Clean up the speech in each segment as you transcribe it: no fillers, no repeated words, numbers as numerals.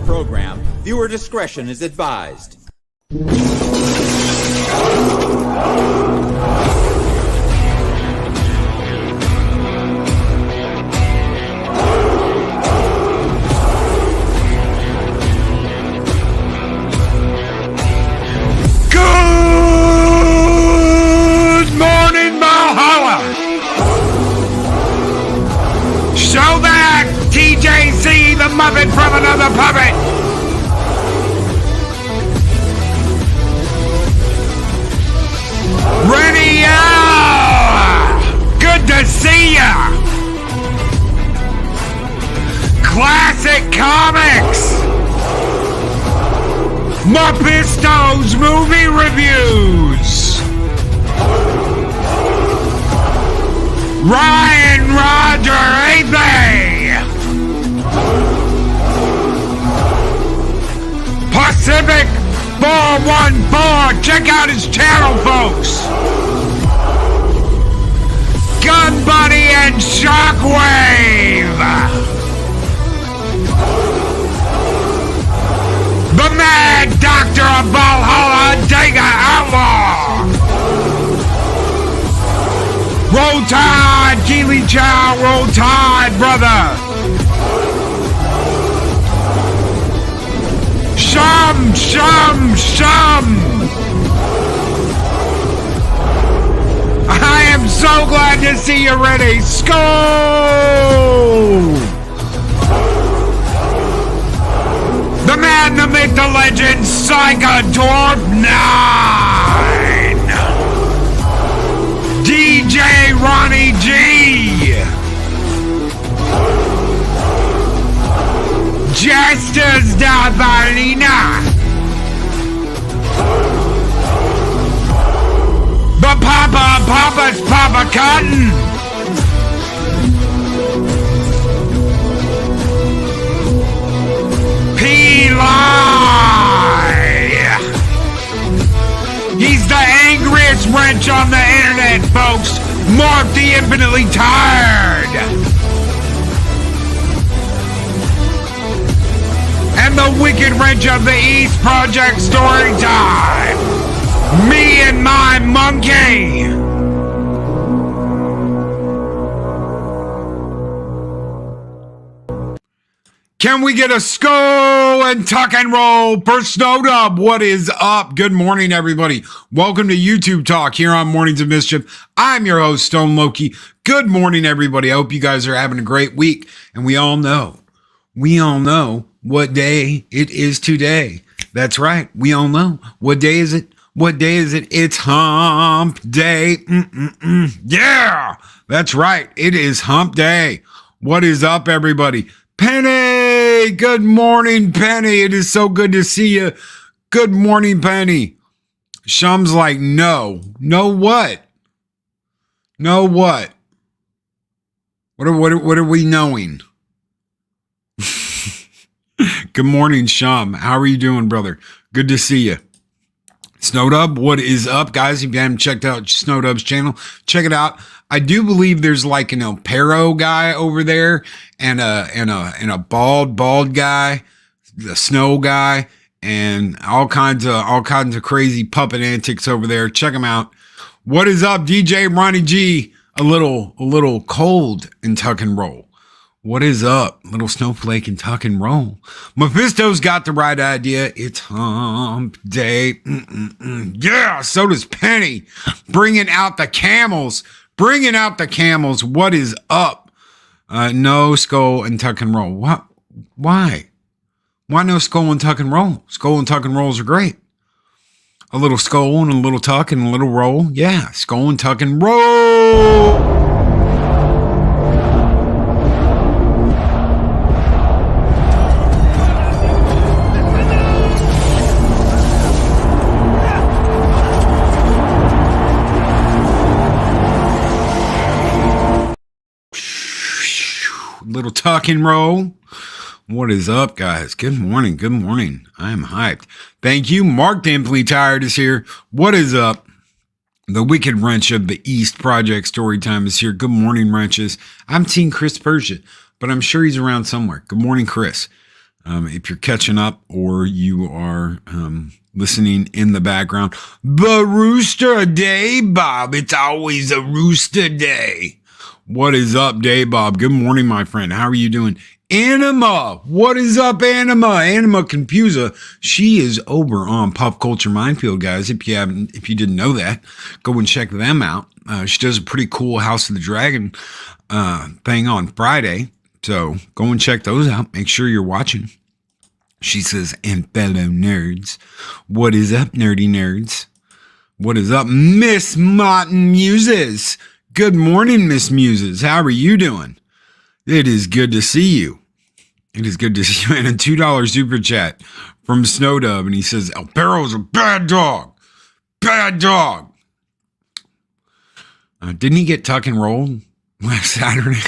program. Viewer discretion is advised. Show back, TJC, the Muppet from another puppet. Ready, good to see ya. Classic comics. Mephisto's movie reviews. Ryan Roger, ain't they? Pacific 414, check out his channel, folks. Gun Buddy and Shockwave. The Mad Doctor of Valhalla, Dega Outlaw. Roll Tide, Keely Chow, roll tide, brother. Shum, shum, shum. I am so glad to see you ready. Skull! The man, the myth, the legend, Psychodorp 9. DJ Ronnie G. Justice Davalina. The Papa's Papa Cotton. P-Lie. He's the angriest wrench on the internet, folks. Morph the infinitely tired. And the wicked wrench of the East Project story time. Me and my monkey. Can we get a skull and tuck and roll for Snowdub? What is up? Good morning, everybody. Welcome to YouTube Talk here on Mornings of Mischief. I'm your host, Stone Loki. Good morning, everybody. I hope you guys are having a great week. And we all know what day it is today. That's right. We all know. What day is it? What day is it? It's hump day. Yeah, that's right. It is hump day. What is up, everybody? Penny, good morning, Penny. It is so good to see you. Good morning, Penny. Shum's like, no what? No what? What are we knowing? Good morning, Shum. How are you doing, brother? Good to see you. Snowdub, what is up, guys? If you haven't checked out Snowdub's channel, check it out. I do believe there's like an El Perro guy over there and a bald guy, the snow guy, and all kinds of crazy puppet antics over there. Check them out. What is up, DJ Ronnie G? A little cold and tuck and roll. What is up? Little snowflake and tuck and roll. Mephisto's got the right idea. It's hump day. Yeah, so does Penny. Bringing out the camels. Bringing out the camels. What is up? No skull and tuck and roll. What? Why? Why no skull and tuck and roll? Skull and tuck and rolls are great. A little skull and a little tuck and a little roll. Yeah, skull and tuck and roll. Little tuck and roll. What is up, guys? Good morning. Good morning. I am hyped. Thank you. Mark Dimply Tired is here. What is up? The Wicked Wrench of the East Project Storytime is here. Good morning, Wrenches. I'm seeing Chris Persia, but I'm sure he's around somewhere. Good morning, Chris. If you're catching up or you are listening in the background, the rooster day, Bob. It's always a rooster day. What is up, Day Bob? Good morning, my friend. How are you doing? Anima, what is up, Anima? Anima Confusa. She is over on Pop Culture Minefield, guys. If you didn't know that, go and check them out. She does a pretty cool House of the Dragon thing on Friday, so go and check those out. Make sure you're watching. She says, and fellow nerds, what is up, nerdy nerds? What is up, Miss Martin Muses? Good morning, Miss Muses. How are you doing? It is good to see you. It is good to see you. And a $2 super chat from Snowdub. And he says, El Perro's a bad dog. Bad dog. Didn't he get tuck and rolled last Saturday?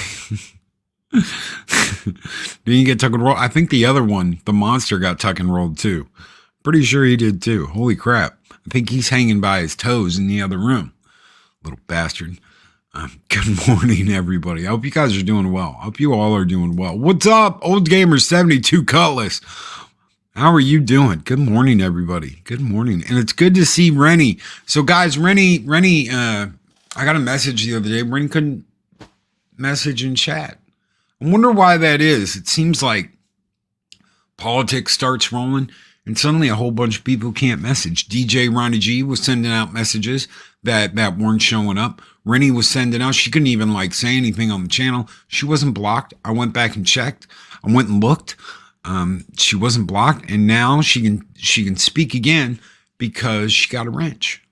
Didn't he get tuck and rolled? I think the other one, the monster, got tuck and rolled too. Pretty sure he did too. Holy crap. I think he's hanging by his toes in the other room. Little bastard. Good morning, everybody. I hope you guys are doing well. I hope you all are doing well. What's up, Old Gamer 72 Cutlass? How are you doing? Good morning, everybody. Good morning. And it's good to see Rennie. So, guys, Rennie, I got a message the other day. Rennie couldn't message in chat. I wonder why that is. It seems like politics starts rolling and suddenly a whole bunch of people can't message. DJ Ronnie G was sending out messages that weren't showing up. Rennie was sending out. She couldn't even say anything on the channel. She wasn't blocked. I went back and checked. I went and looked. She wasn't blocked, and now she can speak again because she got a wrench.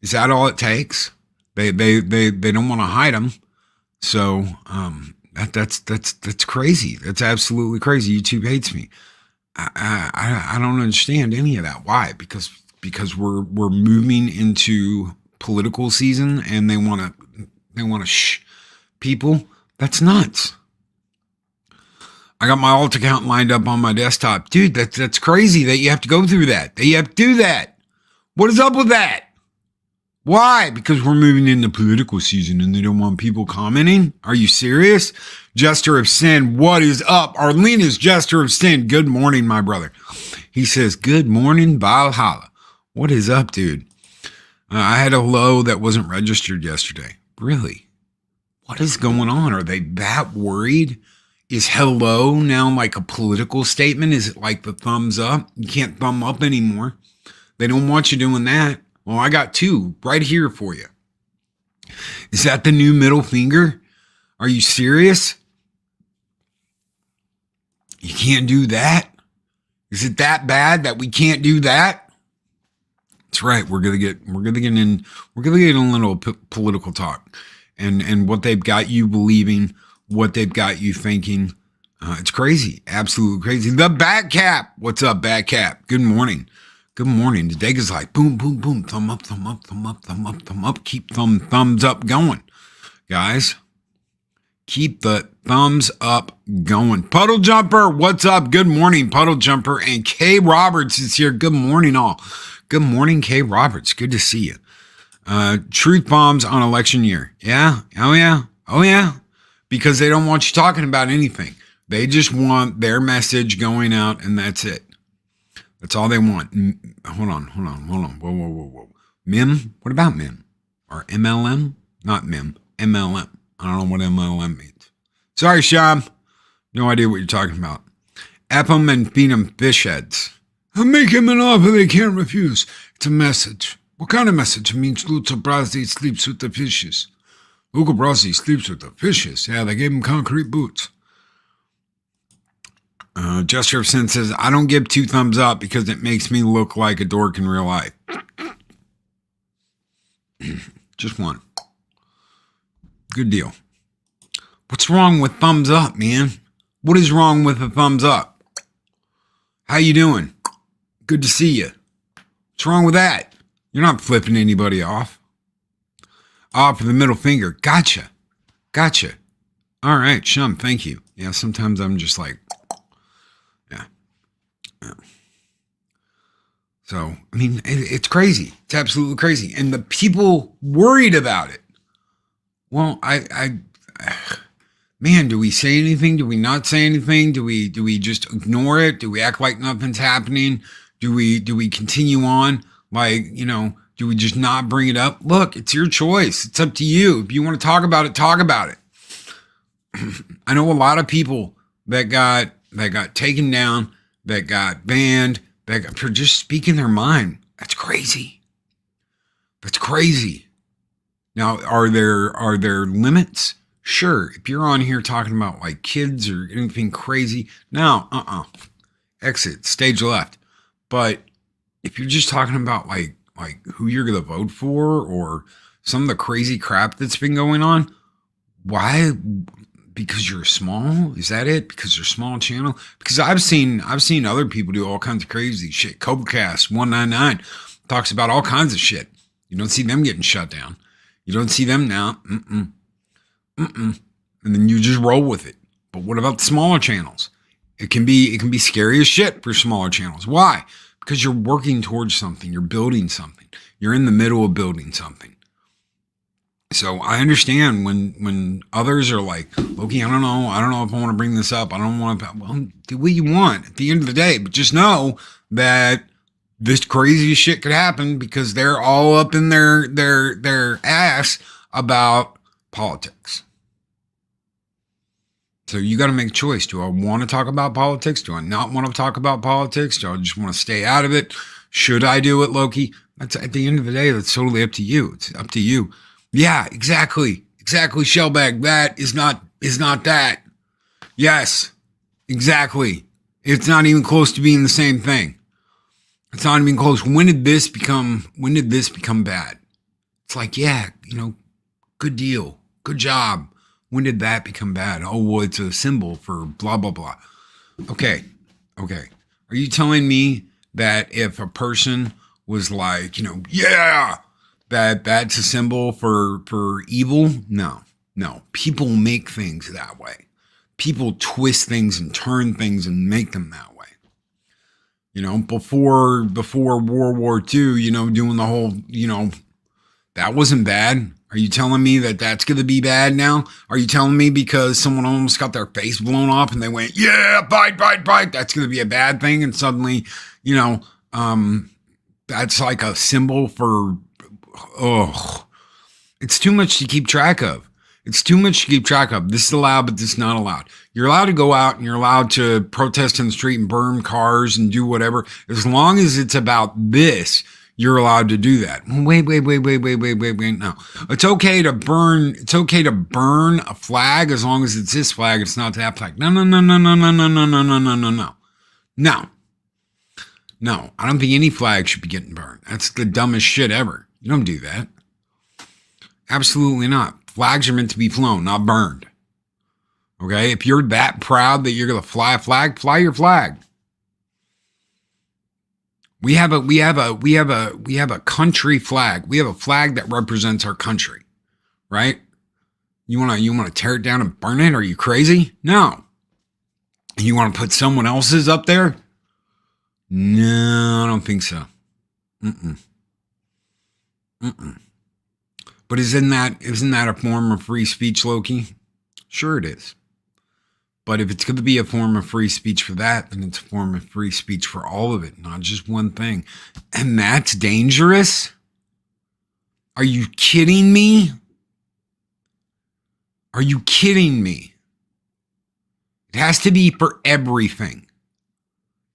Is that all it takes? They don't want to hide them. So that's crazy. That's absolutely crazy. YouTube hates me. I don't understand any of that. Why? Because we're moving into political season and they want to shh people. That's nuts. I got my alt account lined up on my desktop. Dude, that's crazy that you have to go through that. That you have to do that. What is up with that? Why? Because we're moving into political season and they don't want people commenting? Are you serious? Jester of Sin, what is up? Arlena's Jester of Sin. Good morning, my brother. He says, good morning, Valhalla. What is up, dude? I had a hello that wasn't registered yesterday. Really? What is going on? Are they that worried? Is hello now like a political statement? Is it like the thumbs up? You can't thumb up anymore. They don't want you doing that. Well, I got two right here for you. Is that the new middle finger? Are you serious? You can't do that? Is it that bad that we can't do that? That's right. We're gonna get in a little political talk, and what they've got you believing, what they've got you thinking. It's crazy, absolutely crazy. The Batcap, what's up, Batcap? Good morning, good morning. Today is like boom, boom, boom, thumb up, thumb up, thumb up, thumb up, thumb up. Keep thumbs up going, guys. Keep the thumbs up going. Puddle Jumper, what's up? Good morning, Puddle Jumper, and Kay Roberts is here. Good morning, all. Good morning, Kay Roberts. Good to see you. Truth bombs on election year. Yeah. Oh, yeah. Oh, yeah. Because they don't want you talking about anything. They just want their message going out, and that's it. That's all they want. Hold on. Whoa. MIM? What about MIM? Or MLM? Not MIM. MLM. I don't know what MLM means. Sorry, Sham. No idea what you're talking about. Epham and feed 'em fish heads. I'll make him an offer they can't refuse. It's a message. What kind of message? It means Luca Brasi sleeps with the fishes. Luca Brasi sleeps with the fishes. Yeah, they gave him concrete boots. Jester of Sin says, I don't give 2 thumbs up because it makes me look like a dork in real life. Just one. Good deal. What's wrong with thumbs up, man? What is wrong with a thumbs up? How you doing? Good to see you. What's wrong with that? You're not flipping anybody off. Off with the middle finger. Gotcha. All right, Shum, thank you. Yeah, sometimes I'm just like, yeah. So, I mean, it's crazy. It's absolutely crazy. And the people worried about it. Well, man, do we say anything? Do we not say anything? Do we just ignore it? Do we act like nothing's happening? Do we continue on? Like, do we just not bring it up? Look, it's your choice. It's up to you. If you want to talk about it, talk about it. I know a lot of people that got taken down, that got banned, for just speaking their mind. That's crazy. That's crazy. Now, are there limits? Sure. If you're on here talking about like kids or anything crazy, no, exit, stage left. But if you're just talking about like who you're going to vote for or some of the crazy crap that's been going on, why? Because you're small? Is that it? Because you're a small channel? Because I've seen other people do all kinds of crazy shit. CobraCast 199 talks about all kinds of shit. You don't see them getting shut down. You don't see them now. And then you just roll with it. But what about the smaller channels? It can be scary as shit for smaller channels. Why? Because you're working towards something. You're building something. You're in the middle of building something. So I understand when others are like, Loki, I don't know if I want to bring this up. I don't want to, well, do what you want at the end of the day. But just know that this crazy shit could happen because they're all up in their ass about politics. So you got to make a choice. Do I want to talk about politics? Do I not want to talk about politics? Do I just want to stay out of it? Should I do it, Loki? That's at the end of the day, that's totally up to you. It's up to you. Yeah, exactly. Exactly, Shellbag. That is not that. Yes, exactly. It's not even close to being the same thing. It's not even close. When did this become bad? It's like, yeah, good deal. Good job. When did that become bad? Oh, well, it's a symbol for blah, blah, blah. Okay. Are you telling me that if a person was like, yeah, that's a symbol for evil? No. People make things that way. People twist things and turn things and make them that way. Before World War II, doing the whole, that wasn't bad. Are you telling me that that's going to be bad now? Are you telling me because someone almost got their face blown off and they went, yeah, bite, that's going to be a bad thing? And suddenly, that's like a symbol for, it's too much to keep track of. This is allowed, but this is not allowed. You're allowed to go out and you're allowed to protest in the street and burn cars and do whatever. As long as it's about this, you're allowed to do that. Wait. No. It's okay to burn a flag as long as it's this flag. It's not that flag. No. No. I don't think any flag should be getting burned. That's the dumbest shit ever. You don't do that. Absolutely not. Flags are meant to be flown, not burned. Okay? If you're that proud that you're going to fly a flag, fly your flag. We have a country flag. We have a flag that represents our country, right? You want to tear it down and burn it? Are you crazy? No. You want to put someone else's up there? No, I don't think so. But isn't that a form of free speech, Loki? Sure it is. But if it's going to be a form of free speech for that, then it's a form of free speech for all of it, not just one thing. And that's dangerous? Are you kidding me? It has to be for everything.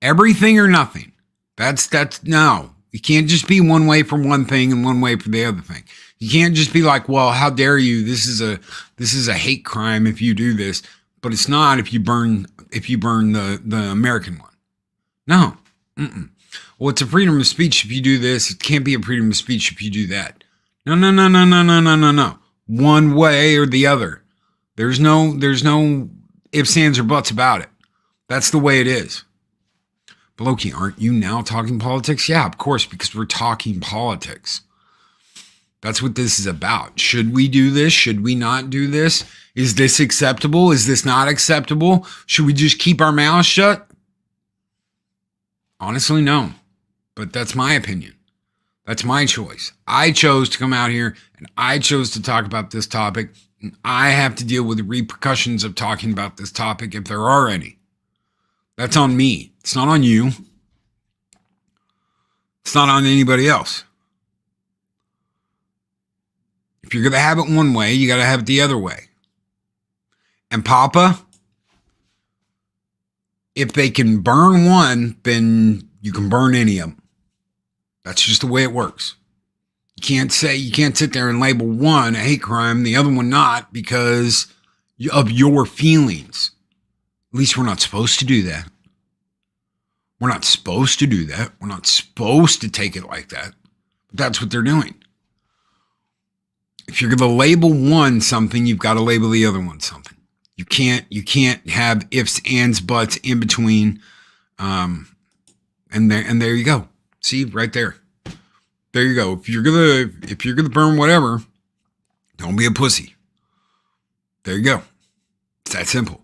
Everything or nothing. That's no. You can't just be one way for one thing and one way for the other thing. You can't just be like, well, how dare you? This is a hate crime if you do this. But it's not if you burn the American one. No. Well, it's a freedom of speech if you do this. It can't be a freedom of speech if you do that. No. One way or the other. There's no ifs, ands, or buts about it. That's the way it is. But Loki, aren't you now talking politics? Yeah, of course, because we're talking politics. That's what this is about. Should we do this? Should we not do this? Is this acceptable? Is this not acceptable? Should we just keep our mouths shut? Honestly, no. But that's my opinion. That's my choice. I chose to come out here and I chose to talk about this topic. And I have to deal with the repercussions of talking about this topic if there are any. That's on me. It's not on you. It's not on anybody else. If you're going to have it one way, you got to have it the other way. And Papa, if they can burn one, then you can burn any of them. That's just the way it works. You can't sit there and label one a hate crime, the other one not, because of your feelings. At least we're not supposed to do that. We're not supposed to do that. We're not supposed to take it like that. But that's what they're doing. If you're going to label one something, you've got to label the other one something. You can't have ifs, ands, buts in between. And there you go. See, right there. There you go. If you're gonna burn whatever, don't be a pussy. There you go. It's that simple.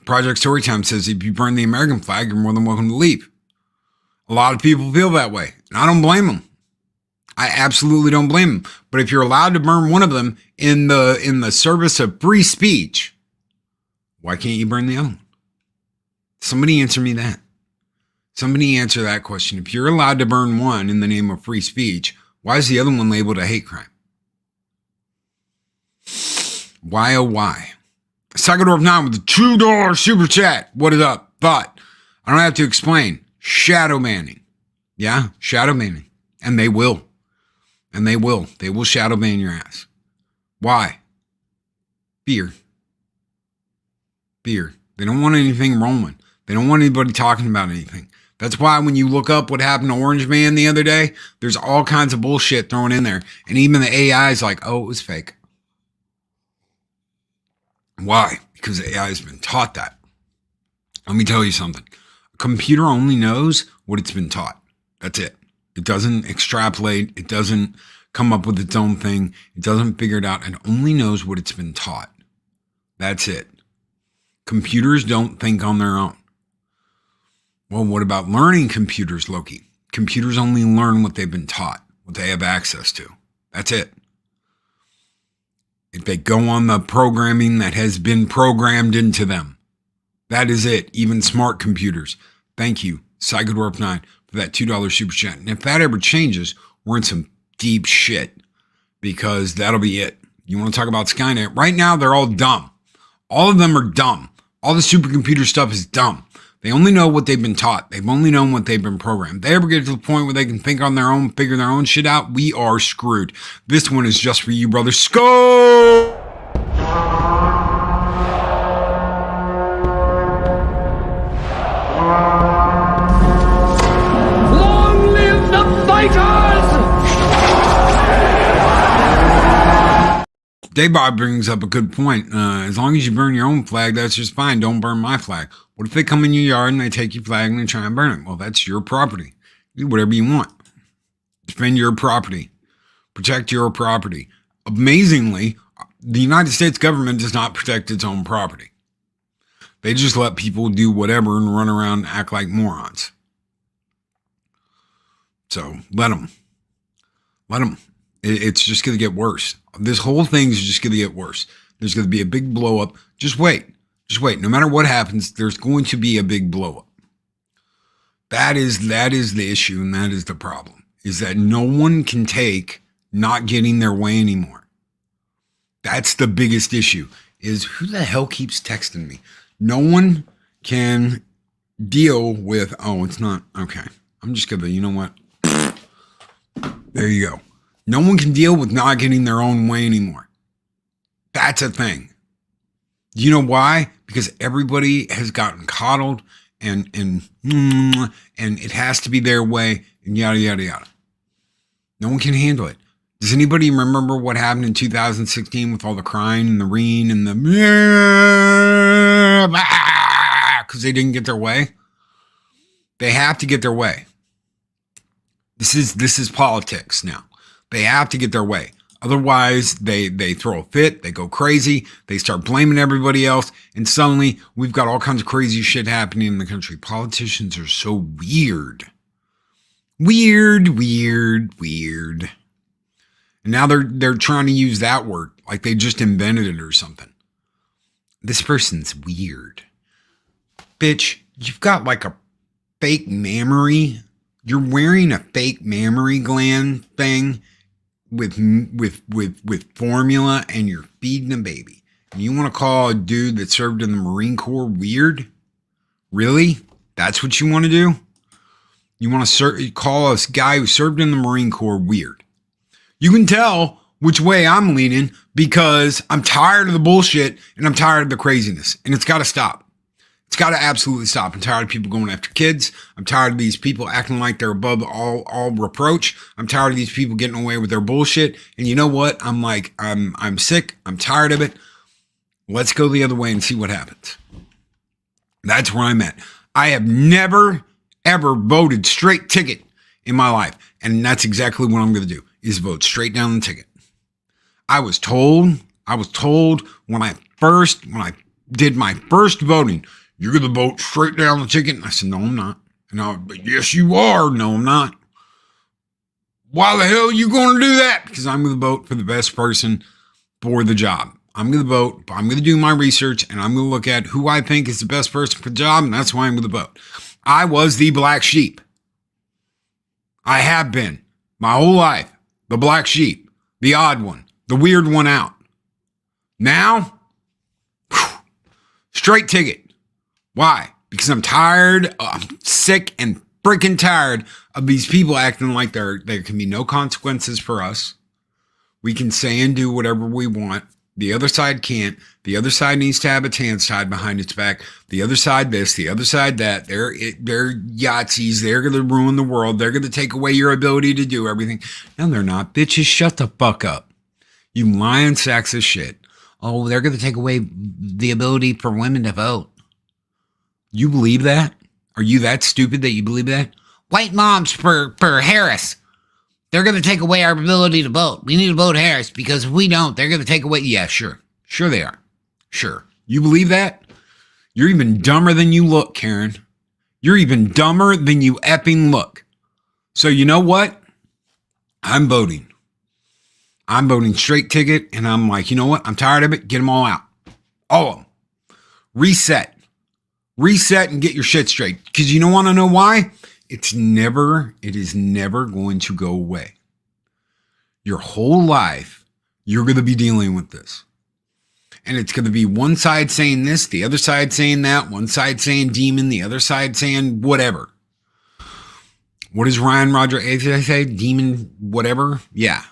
Project Storytime says if you burn the American flag, you're more than welcome to leave. A lot of people feel that way, and I don't blame them. I absolutely don't blame them. But if you're allowed to burn one of them in the service of free speech, why can't you burn the other one? Somebody answer me that. Somebody answer that question. If you're allowed to burn one in the name of free speech, why is the other one labeled a hate crime? Why, oh, why? Psychodorf9 with the $2 super chat. What is up? But I don't have to explain. Shadow banning. Yeah, shadow banning. And they will. And they will. They will shadow ban your ass. Why? Fear. Fear. They don't want anything rolling. They don't want anybody talking about anything. That's why when you look up what happened to Orange Man the other day, there's all kinds of bullshit thrown in there. And even the AI is like, oh, it was fake. Why? Because the AI has been taught that. Let me tell you something. A computer only knows what it's been taught. That's it. It doesn't extrapolate. It doesn't come up with its own thing. It doesn't figure it out. It only knows what it's been taught. That's it. Computers don't think on their own. Well, what about learning computers, Loki? Computers only learn what they've been taught, what they have access to. That's it. If they go on the programming that has been programmed into them, that is it. Even smart computers. Thank you, Psychodorf9, for that $2 super chat. And if that ever changes, we're in some deep shit because that'll be it. You want to talk about Skynet? Right now, they're all dumb. All of them are dumb. All the supercomputer stuff is dumb. They only know what they've been taught. They've only known what they've been programmed. If they ever get to the point where they can think on their own, figure their own shit out, we are screwed. This one is just for you, brother. Skull! Long live the fighters! Daybob brings up a good point. As long as you burn your own flag, that's just fine. Don't burn my flag. What if they come in your yard and they take your flag and they try and burn it? Well, that's your property. Do whatever you want. Defend your property. Protect your property. Amazingly, the United States government does not protect its own property. They just let people do whatever and run around and act like morons. So let them. Let them. It's just going to get worse. This whole thing is just going to get worse. There's going to be a big blow up. Just wait. Just wait. No matter what happens, there's going to be a big blow up. That is the issue, and that is the problem, is that no one can take not getting their way anymore. That's the biggest issue, is who the hell keeps texting me? No one can deal with, oh, it's not, okay. I'm just going to, you know what? There you go. No one can deal with not getting their own way anymore. That's a thing. You know why? Because everybody has gotten coddled and it has to be their way and yada, yada, yada. No one can handle it. Does anybody remember what happened in 2016 with all the crying and the reeing and the because they didn't get their way? They have to get their way. This is politics now. They have to get their way. Otherwise, they throw a fit, they go crazy, they start blaming everybody else, and suddenly we've got all kinds of crazy shit happening in the country. Politicians are so weird. Weird. And now they're trying to use that word like they just invented it or something. This person's weird. Bitch, you've got like a fake mammary. You're wearing a fake mammary gland thing with formula, and you're feeding a baby. And you want to call a dude that served in the Marine Corps weird? Really? That's what you want to do? You want to call a guy who served in the Marine Corps weird? You can tell which way I'm leaning because I'm tired of the bullshit and I'm tired of the craziness, and it's got to stop. It's got to absolutely stop. I'm tired of people going after kids. I'm tired of these people acting like they're above all reproach. I'm tired of these people getting away with their bullshit. And you know what? I'm sick. I'm tired of it. Let's go the other way and see what happens. That's where I'm at. I have never, ever voted straight ticket in my life. And that's exactly what I'm going to do, is vote straight down the ticket. I was told when I did my first voting, you're going to vote straight down the ticket. And I said, no, I'm not. But yes, you are. No, I'm not. Why the hell are you going to do that? Because I'm going to vote for the best person for the job. I'm going to vote. I'm going to do my research, and I'm going to look at who I think is the best person for the job, and that's why I'm going to vote. I was the black sheep. I have been my whole life. The black sheep. The odd one. The weird one out. Now, straight ticket. Why? Because I'm tired, I'm sick and freaking tired of these people acting like there can be no consequences for us. We can say and do whatever we want. The other side can't. The other side needs to have its hands tied behind its back. The other side this, the other side that. They're Yahtzees. They're going to ruin the world. They're going to take away your ability to do everything. No, they're not. Bitches, shut the fuck up. You lying sacks of shit. Oh, they're going to take away the ability for women to vote. You believe that? Are you that stupid that you believe that? White moms for Harris. They're going to take away our ability to vote. We need to vote Harris because if we don't, they're going to take away. Yeah, sure. Sure they are. Sure. You believe that? You're even dumber than you look, Karen. You're even dumber than you effing look. So you know what? I'm voting. I'm voting straight ticket, and I'm like, you know what? I'm tired of it. Get them all out. All of them. Reset. Reset and get your shit straight. Because you don't want to know why? It is never going to go away. Your whole life, you're going to be dealing with this. And it's going to be one side saying this, the other side saying that, one side saying demon, the other side saying whatever. What does Ryan Roger say? Demon whatever? Yeah.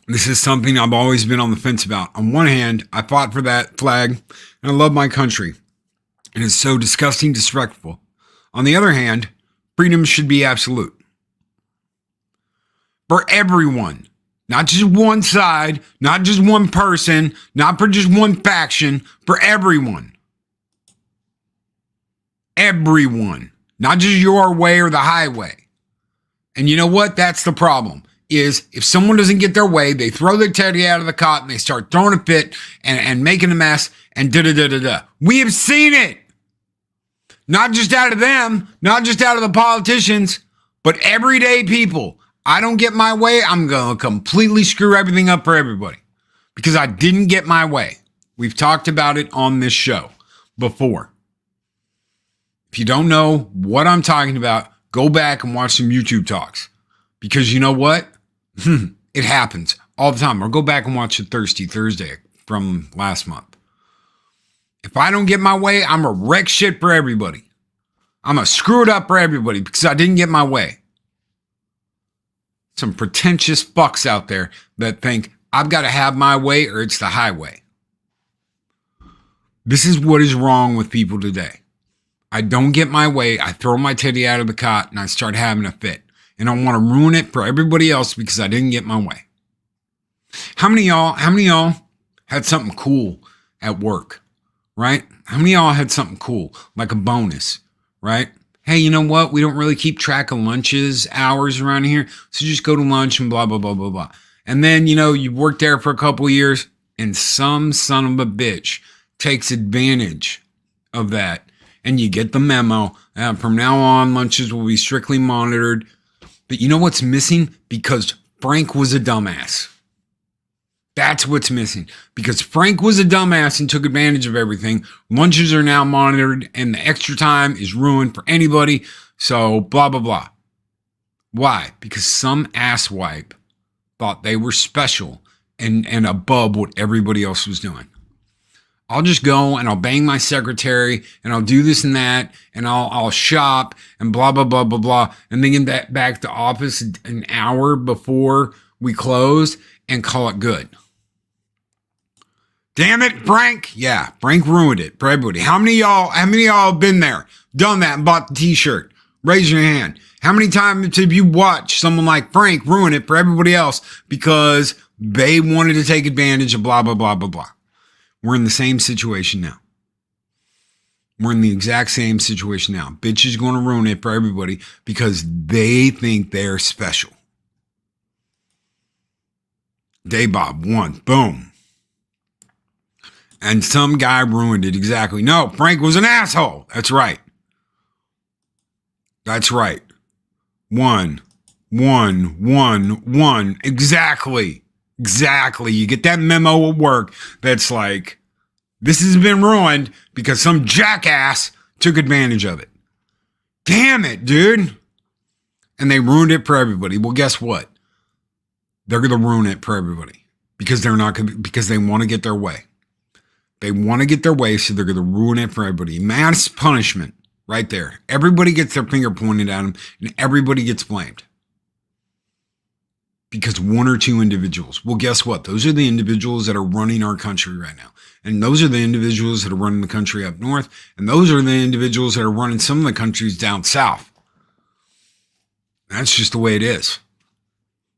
This is something I've always been on the fence about. On one hand, I fought for that flag, and I love my country. It is so disgusting, disrespectful. On the other hand, freedom should be absolute. For everyone. Not just one side, not just one person, not for just one faction, for everyone. Everyone. Not just your way or the highway. And you know what? That's the problem. Is if someone doesn't get their way, they throw their teddy out of the cot and they start throwing a fit and making a mess and da-da-da-da-da. We have seen it. Not just out of them, not just out of the politicians, but everyday people. I don't get my way, I'm going to completely screw everything up for everybody because I didn't get my way. We've talked about it on this show before. If you don't know what I'm talking about, go back and watch some YouTube talks because you know what? It happens all the time. Or go back and watch a Thirsty Thursday from last month. If I don't get my way, I'm a wreck shit for everybody. I'm a screw it up for everybody because I didn't get my way. Some pretentious fucks out there that think I've got to have my way or it's the highway. This is what is wrong with people today. I don't get my way. I throw my teddy out of the cot and I start having a fit. And I want to ruin it for everybody else because I didn't get my way. How many of y'all had something cool at work, right? How many of y'all had something cool, like a bonus, right? hey, you know what? We don't really keep track of lunches, hours around here. So just go to lunch and blah, blah, blah, blah, blah. And then, you work there for a couple of years and some son of a bitch takes advantage of that. And you get the memo. From now on, lunches will be strictly monitored. But you know what's missing? Because Frank was a dumbass. That's what's missing. Because Frank was a dumbass and took advantage of everything. Lunches are now monitored and the extra time is ruined for anybody. So blah, blah, blah. Why? Because some asswipe thought they were special and above what everybody else was doing. I'll just go and I'll bang my secretary and I'll do this and that and I'll shop and blah, blah, blah, blah, blah. And then get back to office an hour before we close and call it good. Damn it, Frank. Yeah, Frank ruined it for everybody. How many of y'all have been there, done that and bought the t-shirt? Raise your hand. How many times have you watched someone like Frank ruin it for everybody else because they wanted to take advantage of blah, blah, blah, blah, blah? We're in the same situation now. We're in the exact same situation now. Bitch is going to ruin it for everybody because they think they're special. Day Bob won. Boom. And some guy ruined it. Exactly. No, Frank was an asshole. That's right. That's right. One. Exactly. Exactly. You get that memo at work that's like, this has been ruined because some jackass took advantage of it. Damn it, dude. And they ruined it for everybody. Well, guess what? They're going to ruin it for everybody because because they want to get their way. They want to get their way, so they're going to ruin it for everybody. Mass punishment right there. Everybody gets their finger pointed at them, and everybody gets blamed. Because one or two individuals. Well, guess what? Those are the individuals that are running our country right now. And those are the individuals that are running the country up north. And those are the individuals that are running some of the countries down south. That's just the way it is.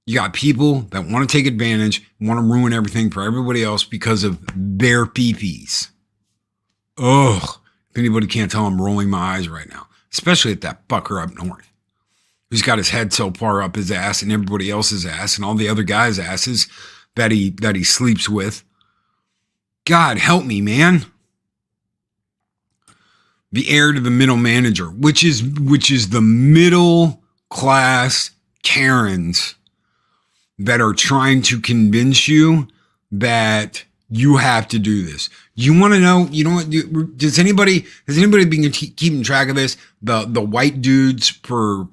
You got people that want to take advantage, want to ruin everything for everybody else because of their fifis. Ugh. If anybody can't tell, I'm rolling my eyes right now. Especially at that fucker up north. Who's got his head so far up his ass and everybody else's ass and all the other guys' asses that he sleeps with. God help me, man. The heir to the middle manager, which is the middle class Karens that are trying to convince you that you have to do this. You want to know, you know what, has anybody been keeping track of this? The white dudes for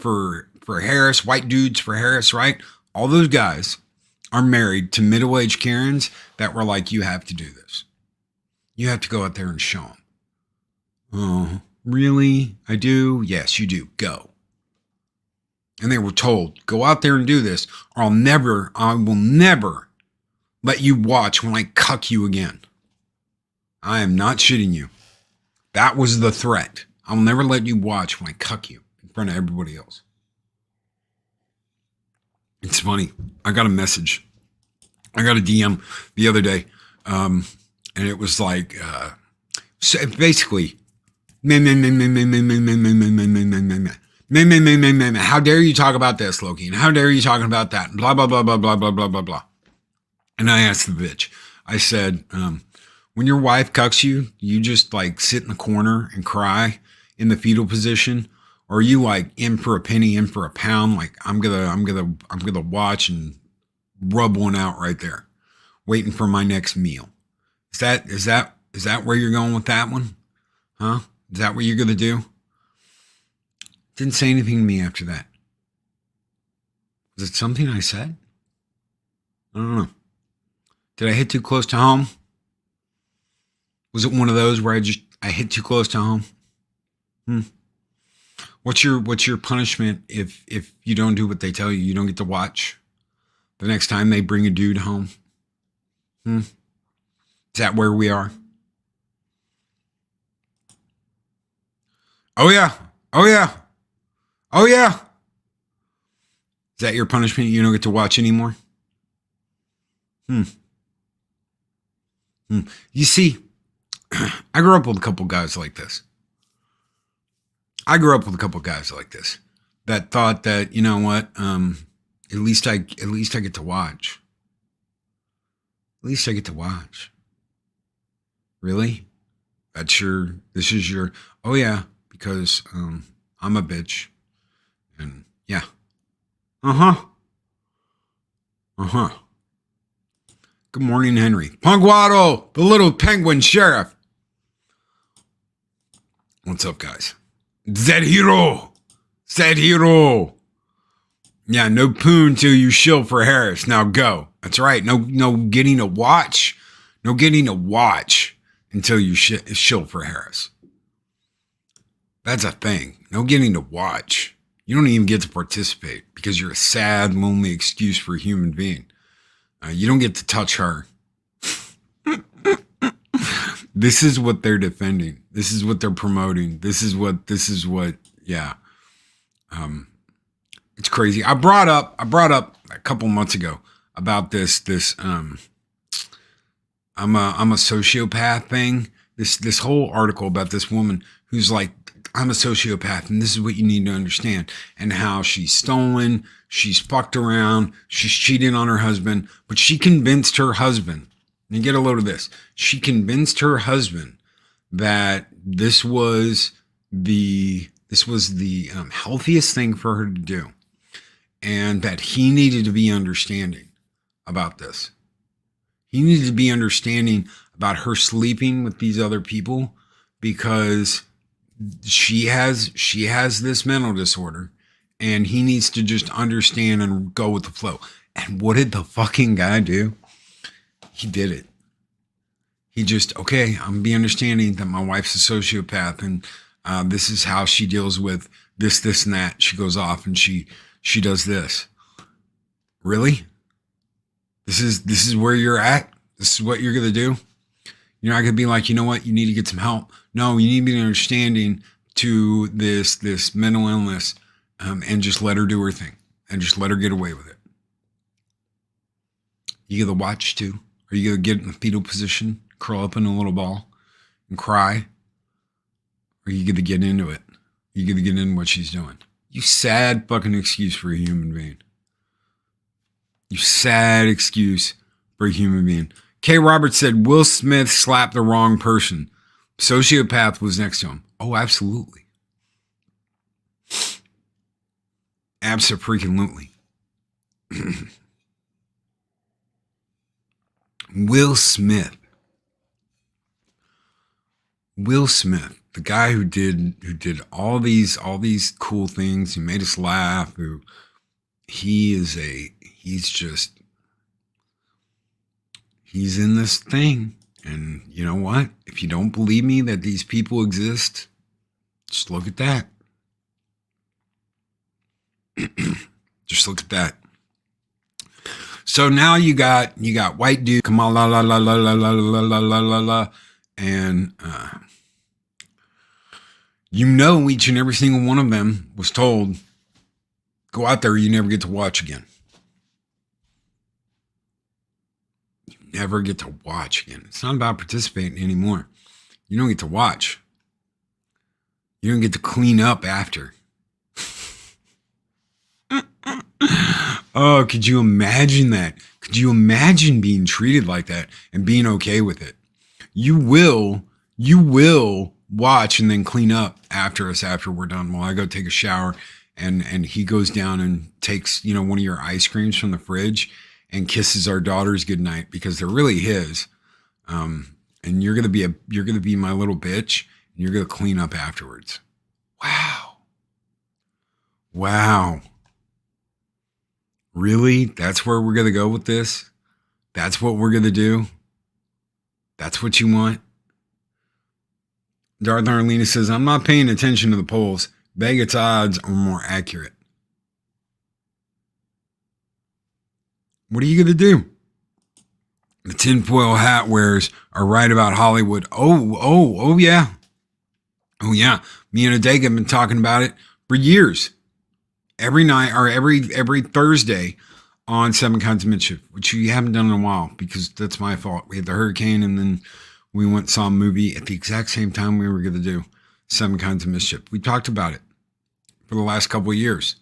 Harris, white dudes for Harris, right? All those guys are married to middle-aged Karens that were like, you have to do this. You have to go out there and show them. Oh, really? I do? Yes, you do. Go. And they were told, go out there and do this, or I will never let you watch when I cuck you again. I am not shitting you. That was the threat. I'll never let you watch when I cuck you in front of everybody else. It's funny. I got a message. I got a DM the other day. And it was like, so basically, how dare you talk about this, Loki? And how dare you talking about that? And blah, blah, blah, blah, blah, blah, blah, blah, blah. And I asked the bitch, I said, when your wife cucks you, you just like sit in the corner and cry in the fetal position? Or are you like in for a penny, in for a pound? Like I'm gonna watch and rub one out right there, waiting for my next meal. Is that where you're going with that one? Huh? Is that what you're gonna do? Didn't say anything to me after that. Was it something I said? I don't know. Did I hit too close to home? Was it one of those where I hit too close to home? What's your punishment if you don't do what they tell you? You don't get to watch the next time they bring a dude home? Is that where we are? Oh yeah. Oh yeah. Oh yeah. Is that your punishment? You don't get to watch anymore? You see, I grew up with a couple guys like this. I grew up with a couple of guys like this that thought that, you know what, at least I get to watch. At least I get to watch. Really? This is your, oh yeah, because I'm a bitch. And yeah. Uh-huh. Good morning, Henry. Ponguado, the little penguin sheriff. What's up, guys? Zed Hero. Yeah, no poon till you shill for Harris. Now go. That's right. No getting to watch. No getting to watch until you shill for Harris. That's a thing. No getting to watch. You don't even get to participate because you're a sad, lonely excuse for a human being. You don't get to touch her. This is what they're defending. This is what they're promoting. This is what, yeah. It's crazy. I brought up a couple months ago about this, I'm a sociopath thing. This whole article about this woman who's like, I'm a sociopath and this is what you need to understand, and how she's stolen, she's fucked around, she's cheating on her husband, but she convinced her husband, and get a load of this, she convinced her husband that this was the healthiest thing for her to do, and that he needed to be understanding about this. He needed to be understanding about her sleeping with these other people because she has this mental disorder, and he needs to just understand and go with the flow. And what did the fucking guy do? He did it. He just, okay, I'm gonna be understanding that my wife's a sociopath, and this is how she deals with this, and that. She goes off and she does this. Really? This is where you're at? This is what you're gonna do? You're not gonna be like, you know what, you need to get some help. No, you need to be understanding to this mental illness, and just let her do her thing and just let her get away with it. You gonna watch too? Are you gonna get in the fetal position, curl up in a little ball and cry? Or are you gonna get into it? You gonna get into what she's doing? You sad fucking excuse for a human being. You sad excuse for a human being. K. Roberts said Will Smith slapped the wrong person. Sociopath was next to him. Oh, absolutely. Abso-freaking-lutely. Will Smith, the guy who did all these cool things, who made us laugh, he's in this thing. And you know what? If you don't believe me that these people exist, just look at that. Just look at that. So now you got white dude, come on, la la la la la la la la la la la, and each and every single one of them was told, go out there, you never get to watch again. You never get to watch again. It's not about participating anymore. You don't get to watch. You don't get to clean up after. Oh, could you imagine that? Could you imagine being treated like that and being okay with it? You will watch and then clean up after us after we're done. While I go take a shower and he goes down and takes, one of your ice creams from the fridge and kisses our daughters goodnight because they're really his. And you're going to be my little bitch and you're going to clean up afterwards. Wow. Really? That's where we're going to go with this? That's what we're going to do? That's what you want? Darth Arlena says, I'm not paying attention to the polls. Vegas odds are more accurate. What are you going to do? The tinfoil hat wearers are right about Hollywood. Oh, yeah. Oh, yeah. Me and Adega have been talking about it for years. Every night or every Thursday on 7 Kinds of Mischief, which we haven't done in a while because that's my fault. We had the hurricane and then we went and saw a movie at the exact same time we were going to do. Seven Kinds of Mischief. We talked about it for the last couple of years.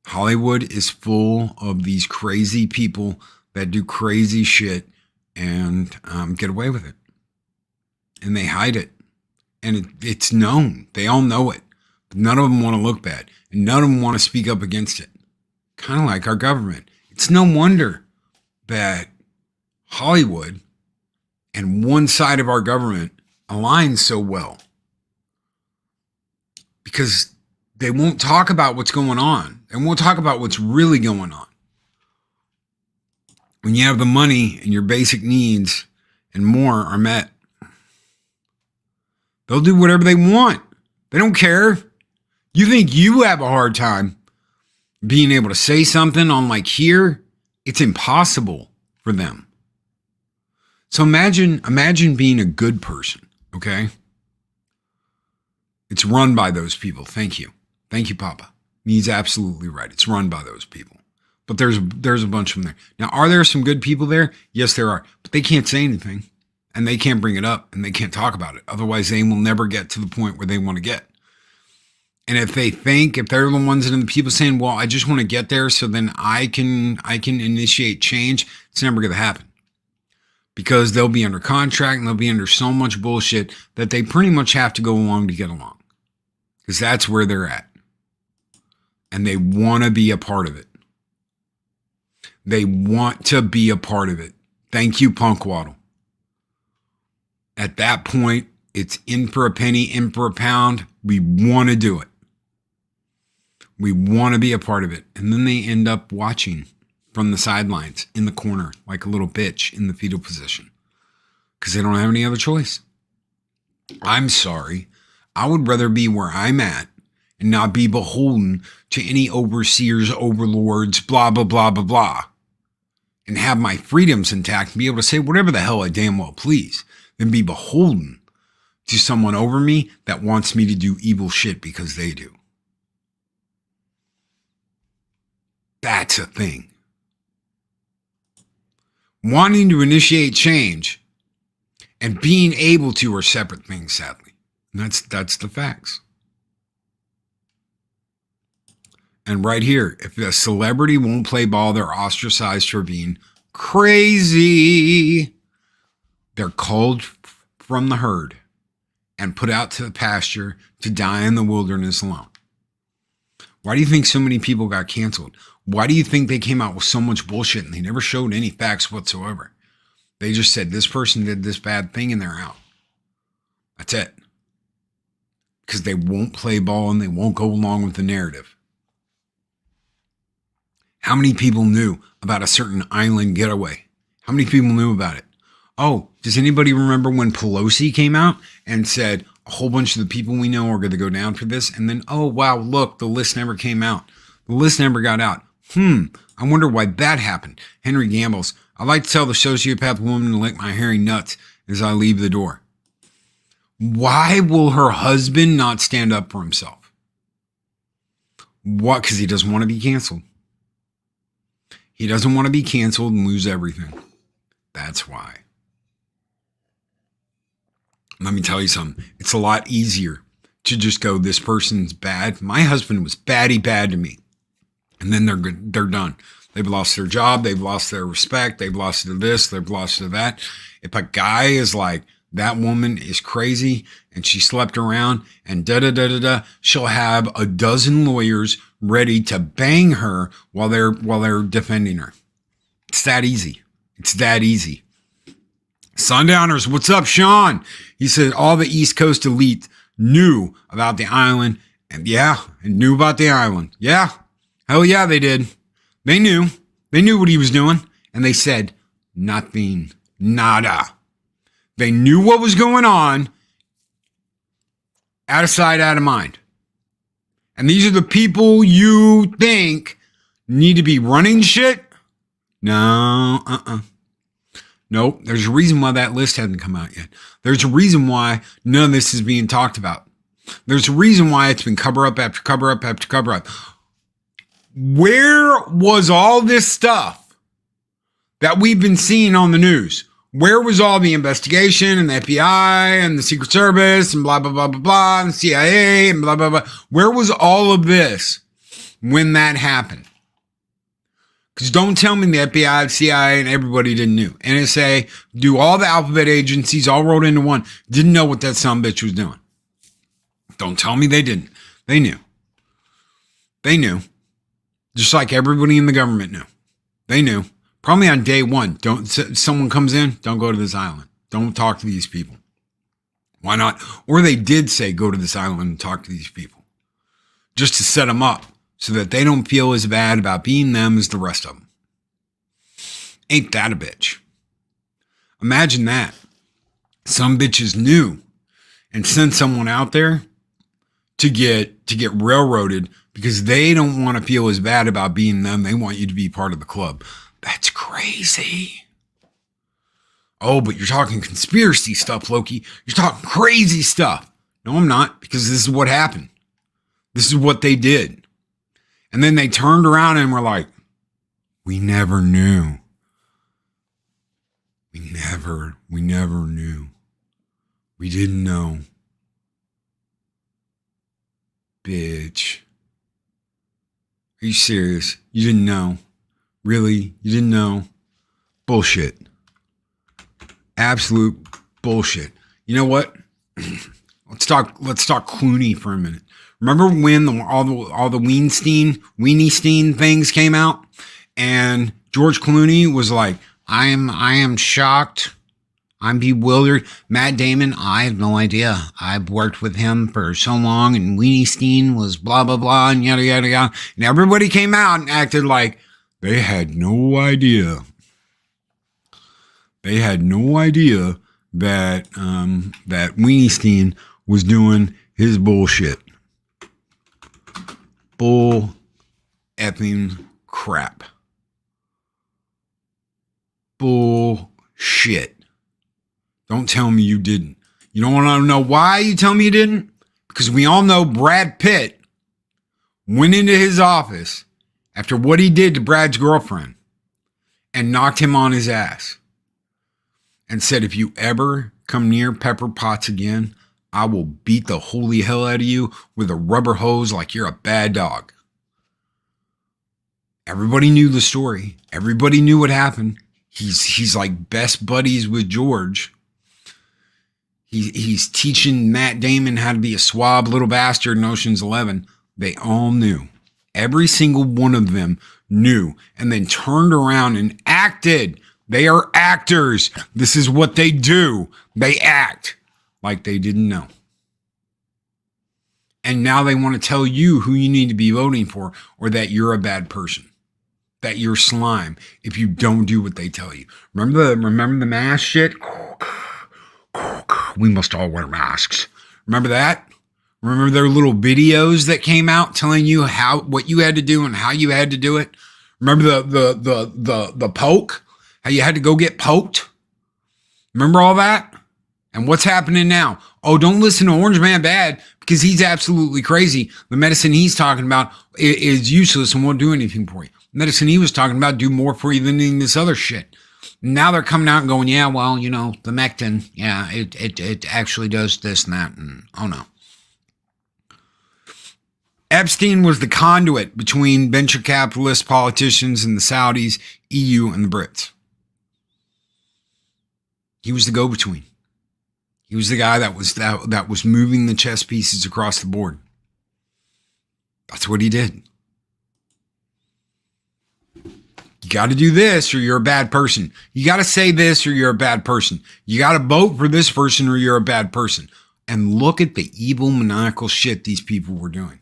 Hollywood is full of these crazy people that do crazy shit and get away with it. And they hide it. And it's known. They all know it. But none of them want to look bad. And none of them want to speak up against it. Kind of like our government. It's no wonder that Hollywood and one side of our government align so well. Because they won't talk about what's going on. They won't talk about what's really going on. When you have the money and your basic needs and more are met, they'll do whatever they want. They don't care. You think you have a hard time being able to say something on like here? It's impossible for them. So imagine being a good person, okay? It's run by those people. Thank you. Thank you, Papa. He's absolutely right. It's run by those people. But there's a bunch of them there. Now, are there some good people there? Yes, there are. But they can't say anything. And they can't bring it up. And they can't talk about it. Otherwise, they will never get to the point where they want to get. And if they're the ones that are the people saying, well, I just want to get there so then I can initiate change, it's never going to happen. Because they'll be under contract and they'll be under so much bullshit that they pretty much have to go along to get along. Because that's where they're at. And they want to be a part of it. They want to be a part of it. Thank you, Punk Waddle. At that point, it's in for a penny, in for a pound. We want to do it. We want to be a part of it. And then they end up watching from the sidelines in the corner like a little bitch in the fetal position because they don't have any other choice. I'm sorry. I would rather be where I'm at and not be beholden to any overseers, overlords, blah, blah, blah, blah, blah, and have my freedoms intact and be able to say whatever the hell I damn well please than be beholden to someone over me that wants me to do evil shit because they do. That's a thing. Wanting to initiate change and being able to are separate things, sadly. And that's the facts. And right here, if a celebrity won't play ball, they're ostracized for being crazy. They're called from the herd and put out to the pasture to die in the wilderness alone. Why do you think so many people got canceled? Why do you think they came out with so much bullshit and they never showed any facts whatsoever? They just said this person did this bad thing and they're out. That's it. Because they won't play ball and they won't go along with the narrative. How many people knew about a certain island getaway? How many people knew about it? Oh, does anybody remember when Pelosi came out and said a whole bunch of the people we know are going to go down for this? And then, oh, wow, look, the list never came out. The list never got out. I wonder why that happened. Henry Gambles, I like to tell the sociopath woman to lick my hairy nuts as I leave the door. Why will her husband not stand up for himself? What? Because he doesn't want to be canceled. He doesn't want to be canceled and lose everything. That's why. Let me tell you something. It's a lot easier to just go, this person's bad. My husband was bad to me. And then they're done. They've lost their job. They've lost their respect. They've lost to this. They've lost to that. If a guy is like, that woman is crazy and she slept around and she'll have a dozen lawyers ready to bang her while they're defending her. It's that easy. It's that easy. Sundowners, what's up, Sean? He said all the East Coast elite knew about the island and knew about the island. Yeah. Hell yeah, they did. They knew. They knew what he was doing. And they said nothing. Nada. They knew what was going on. Out of sight, out of mind. And these are the people you think need to be running shit? No, Nope. There's a reason why that list hasn't come out yet. There's a reason why none of this is being talked about. There's a reason why it's been cover up after cover up after cover up. Where was all this stuff that we've been seeing on the news? Where was all the investigation and the FBI and the Secret Service and blah, blah, blah, blah, blah, and the CIA and blah, blah, blah? Where was all of this when that happened? Because don't tell me the FBI, the CIA, and everybody didn't know. NSA, do all the alphabet agencies all rolled into one, didn't know what that sumbitch was doing. Don't tell me they didn't. They knew. They knew. Just like everybody in the government knew. They knew. Probably on day one. Someone comes in, don't go to this island. Don't talk to these people. Why not? Or they did say go to this island and talk to these people. Just to set them up so that they don't feel as bad about being them as the rest of them. Ain't that a bitch? Imagine that. Some bitches knew and sent someone out there to get railroaded because they don't want to feel as bad about being them. They want you to be part of the club. That's crazy. Oh, but you're talking conspiracy stuff, Loki. You're talking crazy stuff. No, I'm not, because this is what happened. This is what they did. And then they turned around and were like, we never knew. We never knew. We didn't know. Bitch. Are you serious? You didn't know? Really? You didn't know? Bullshit. Absolute bullshit. You know what? Let's talk Clooney for a minute. Remember when all the Weinstein things came out, and George Clooney was like, I am shocked. I'm bewildered. Matt Damon, I have no idea. I've worked with him for so long, and Weinstein was blah, blah, blah, and yada, yada, yada. And everybody came out and acted like they had no idea. They had no idea that that Weinstein was doing his bullshit. Bull effing crap. Bullshit. Don't tell me you didn't. You don't want to know why you tell me you didn't? Because we all know Brad Pitt went into his office after what he did to Brad's girlfriend and knocked him on his ass and said, if you ever come near Pepper Potts again, I will beat the holy hell out of you with a rubber hose like you're a bad dog. Everybody knew the story. Everybody knew what happened. He's like best buddies with George. He's teaching Matt Damon how to be a swab little bastard in Ocean's 11. They all knew. Every single one of them knew and then turned around and acted. They are actors. This is what they do. They act like they didn't know. And now they want to tell you who you need to be voting for, or that you're a bad person, that you're slime if you don't do what they tell you. Remember the mask shit? We must all wear masks. Remember that? Remember their little videos that came out telling you what you had to do and how you had to do it? Remember the poke? How you had to go get poked? Remember all that? And what's happening now? Oh, don't listen to Orange Man Bad because he's absolutely crazy. The medicine he's talking about is useless and won't do anything for you. The medicine he was talking about do more for you than any of this other shit. Now they're coming out and going, yeah, well, you know, the Mectin, yeah, it actually does this and that. And oh no. Epstein was the conduit between venture capitalists, politicians, and the Saudis, EU, and the Brits. He was the go-between. He was the guy that was moving the chess pieces across the board. That's what he did. You got to do this or you're a bad person. You got to say this or you're a bad person. You got to vote for this person or you're a bad person. And look at the evil, maniacal shit these people were doing.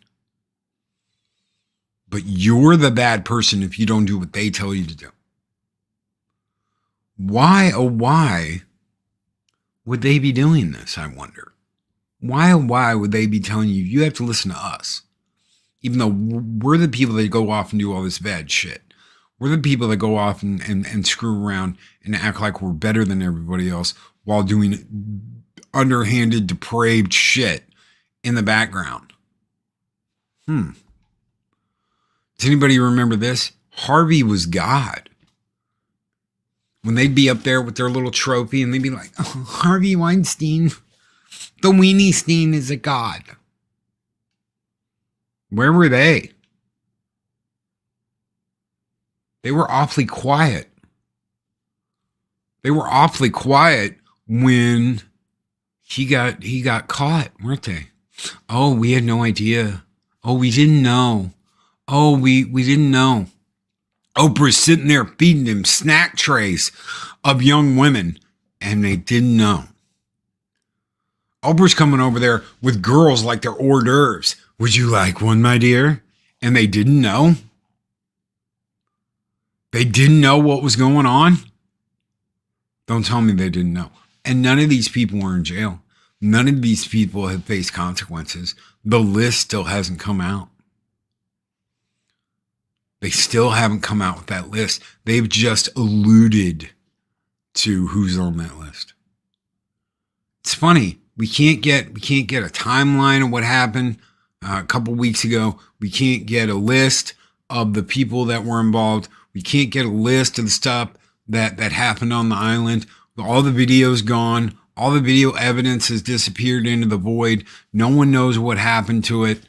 But you're the bad person if you don't do what they tell you to do. Why, oh why would they be doing this, I wonder? Why, oh why would they be telling you, you have to listen to us? Even though we're the people that go off and do all this bad shit. We're the people that go off and screw around and act like we're better than everybody else while doing underhanded, depraved shit in the background. Does anybody remember this? Harvey was God. When they'd be up there with their little trophy and they'd be like, oh, Harvey Weinstein, the Weenie Steen is a god. Where were they? They were awfully quiet. They were awfully quiet when he got caught, weren't they? Oh, we had no idea. Oh, we didn't know. Oh, we didn't know. Oprah's sitting there feeding him snack trays of young women, and they didn't know. Oprah's coming over there with girls like they're hors d'oeuvres. Would you like one, my dear? And they didn't know. They didn't know what was going on. Don't tell me they didn't know. And none of these people were in jail. None of these people have faced consequences. The list still hasn't come out. They still haven't come out with that list. They've just alluded to who's on that list. It's funny. We can't get a timeline of what happened a couple weeks ago. We can't get a list of the people that were involved. We can't get a list of the stuff that happened on the island. All the video's gone. All the video evidence has disappeared into the void. No one knows what happened to it.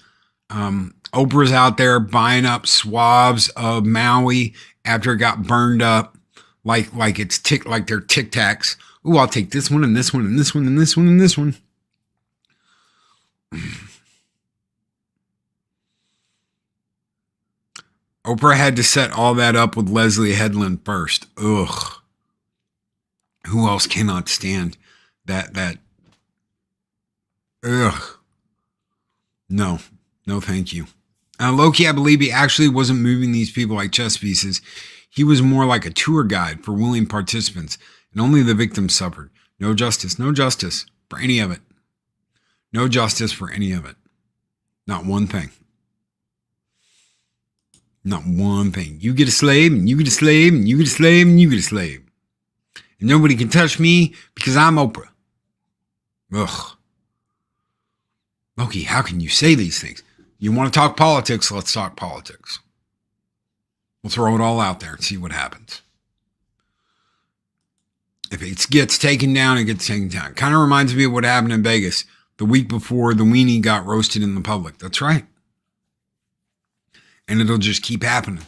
Oprah's out there buying up swabs of Maui after it got burned up, like they're Tic Tacs. Ooh, I'll take this one and this one and this one and this one and this one. Oprah had to set all that up with Leslie Headland first. Ugh. Who else cannot stand that? Ugh. No, thank you. Loki, I believe he actually wasn't moving these people like chess pieces. He was more like a tour guide for willing participants, and only the victims suffered. No justice for any of it. No justice for any of it. Not one thing. Not one thing. You get a slave, and you get a slave, and you get a slave, and you get a slave. And nobody can touch me because I'm Oprah. Ugh. Loki, how can you say these things? You want to talk politics? Let's talk politics. We'll throw it all out there and see what happens. If it gets taken down, it gets taken down. Kind of reminds me of what happened in Vegas the week before the weenie got roasted in the public. That's right. And it'll just keep happening.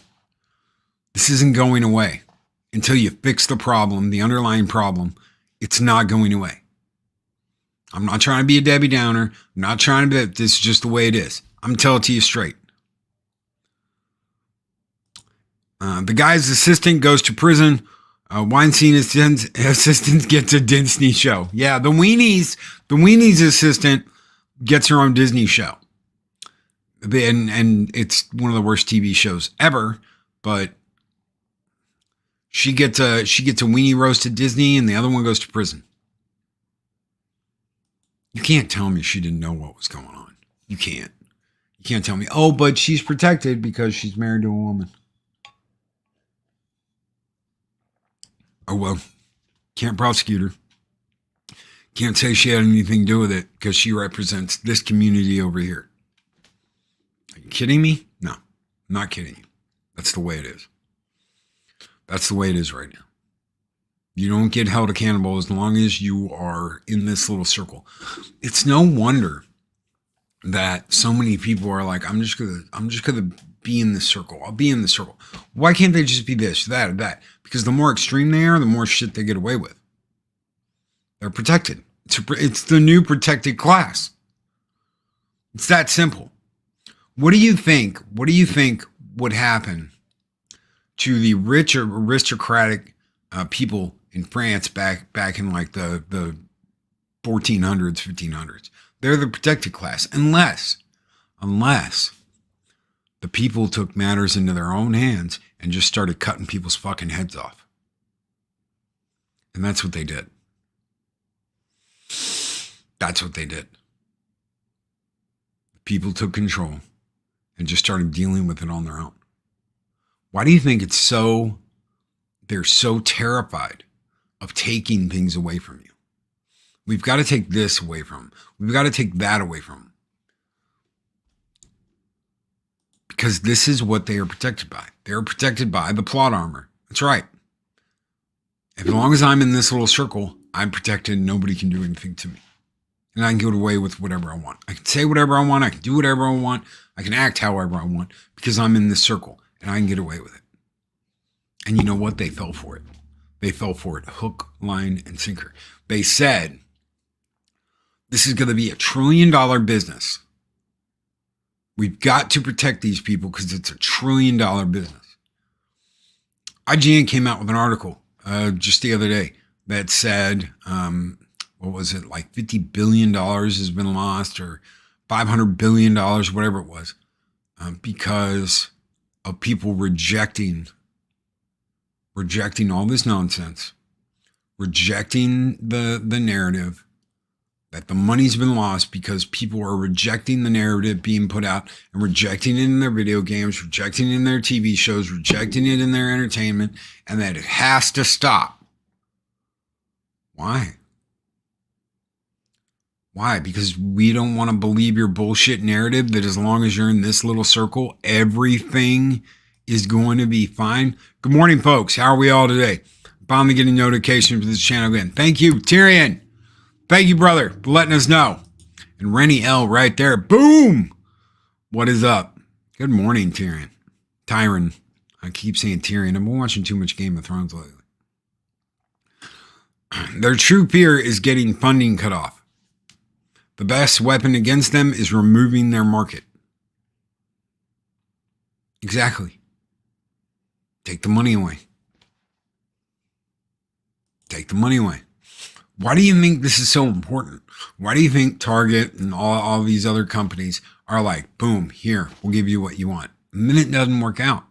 This isn't going away. Until you fix the problem, the underlying problem, it's not going away. I'm not trying to be a Debbie Downer. I'm not trying to be, this is just the way it is. I'm telling it to you straight. The guy's assistant goes to prison. Weinstein's assistant gets a Disney show. Yeah, the Weenie's assistant gets her own Disney show. And it's one of the worst TV shows ever, but she gets a weenie roast at Disney and the other one goes to prison. You can't tell me she didn't know what was going on. You can't. You can't tell me, oh, but she's protected because she's married to a woman. Oh, well, can't prosecute her. Can't say she had anything to do with it because she represents this community over here. Are you kidding me? No, I'm not kidding you. That's the way it is. That's the way it is right now. You don't get held accountable as long as you are in this little circle. It's no wonder that so many people are like, I'm just gonna be in this circle. I'll be in this circle. Why can't they just be this, that, or that? Because the more extreme they are, the more shit they get away with. They're protected. It's the new protected class. It's that simple. What do you think? What do you think would happen to the rich or aristocratic people in France back in like the 1400s, 1500s? They're the protected class, unless the people took matters into their own hands and just started cutting people's fucking heads off. And that's what they did. That's what they did. People took control and just started dealing with it on their own. Why do you think they're so terrified of taking things away from you? We've got to take this away from them. We've got to take that away from them. Because this is what they are protected by. They are protected by the plot armor. That's right. As long as I'm in this little circle, I'm protected and nobody can do anything to me. And I can get away with whatever I want. I can say whatever I want. I can do whatever I want. I can act however I want because I'm in this circle and I can get away with it. And you know what? They fell for it. They fell for it. Hook, line, and sinker. They said, this is going to be $1 trillion business. We've got to protect these people because it's $1 trillion business. IGN came out with an article just the other day that said, what was it, like $50 billion has been lost or $500 billion, whatever it was, because of people rejecting all this nonsense, rejecting the narrative that the money's been lost because people are rejecting the narrative being put out and rejecting it in their video games, rejecting it in their TV shows, rejecting it in their entertainment, and that it has to stop. Why? Why? Because we don't want to believe your bullshit narrative that as long as you're in this little circle, everything is going to be fine. Good morning, folks. How are we all today? Finally getting notifications for this channel again. Thank you, Tyrion. Thank you, brother, for letting us know. And Rennie L right there. Boom! What is up? Good morning, Tyrion. Tyron. I keep saying Tyrion. I've been watching too much Game of Thrones lately. Their true fear is getting funding cut off. The best weapon against them is removing their market. Exactly. Take the money away. Take the money away. Why do you think this is so important? Why do you think Target and all these other companies are like, boom, here, we'll give you what you want? And then it doesn't work out.